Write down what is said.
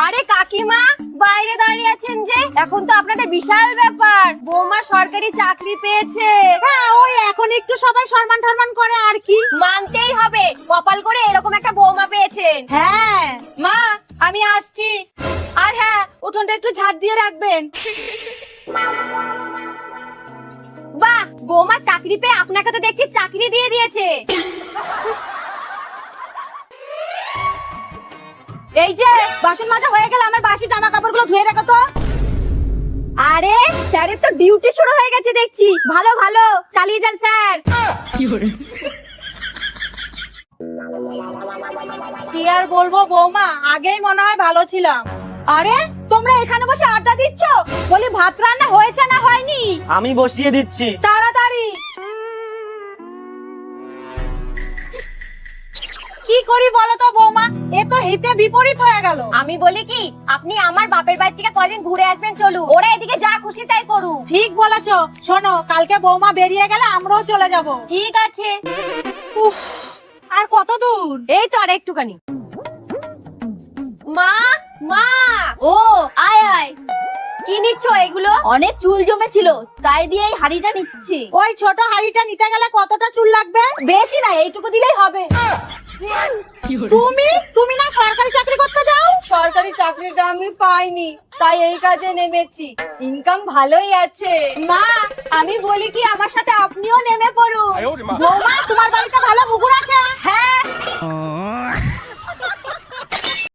আরে কাকিমা, বাইরে দাঁড়িয়ে আছেন যে? এখন তো আপনাদের বিশাল ব্যাপার, বৌমা সরকারি চাকরি পেয়েছে। হ্যাঁ, ওই এখন একটু সবাই সম্মান টম্মান করে আর কি। মানতেই হবে, কপাল করে এরকম একটা বৌমা পেয়েছেন। হ্যাঁ মা, আমি আসছি। আর হ্যাঁ, উঠোনটা একটু ঝাড় দিয়ে রাখবেন। বাহ, বৌমা চাকরি পেয়ে আপনাকে তো দেখছি চাকরি দিয়ে দিয়েছে। এই যে বাসন মাজা হয়ে গেল, আমার বাসি জামা কাপড়গুলো ধুয়ে রেখো তো। আরে স্যারের তো ডিউটি শুরু হয়ে গেছে দেখছি। ভালো ভালো, চালিয়ে যান স্যার। কি আর বলবো বৌমা, আগেই মনে হয় ভালো ছিলাম। আরে তোমরা এখানে বসে আড্ডা দিচ্ছ? বলি ভাত রান্না হয়েছে না হয়নি? আমি বসিয়ে দিচ্ছি। তাড়াতাড়ি। কি করি বলো তো বৌমা, এ তো হিতে বিপরীত হয়ে গেল। আমি বলি কি, আপনি আমার বাপের বাড়ি থেকে কদিন ঘুরে আসবেন, চলুন। ওরা এদিকে যা খুশি তাই করুক। ঠিক বলেছো। শোনো, কালকে বৌমা বেরিয়ে গেলে আমরাও চলে যাব। ঠিক আছে। উফ, আর কত দূর? এই তো আর একটুখানি। মা, মা, ও আয় আয়, কি নিচ্ছ এগুলো? অনেক চুল জমেছিল তাই দিয়ে এই হাড়িটা নিচ্ছি। ওই ছোট হাড়িটা নিতে গেলে কতটা চুল লাগবে? বেশি না, এইটুকু দিলেই হবে। তুমি না সরকারি চাকরি করতে যাও? সরকারি চাকরিটা আমি পাইনি, তাই এই কাজে নেমেছি। ইনকাম ভালোই আছে। মা, আমি বলি কি, আমার সাথে আপনিও নেমে পড়ুন। বৌমা, তোমার বাড়িতে ভালো মুগুর আছে? হ্যাঁ।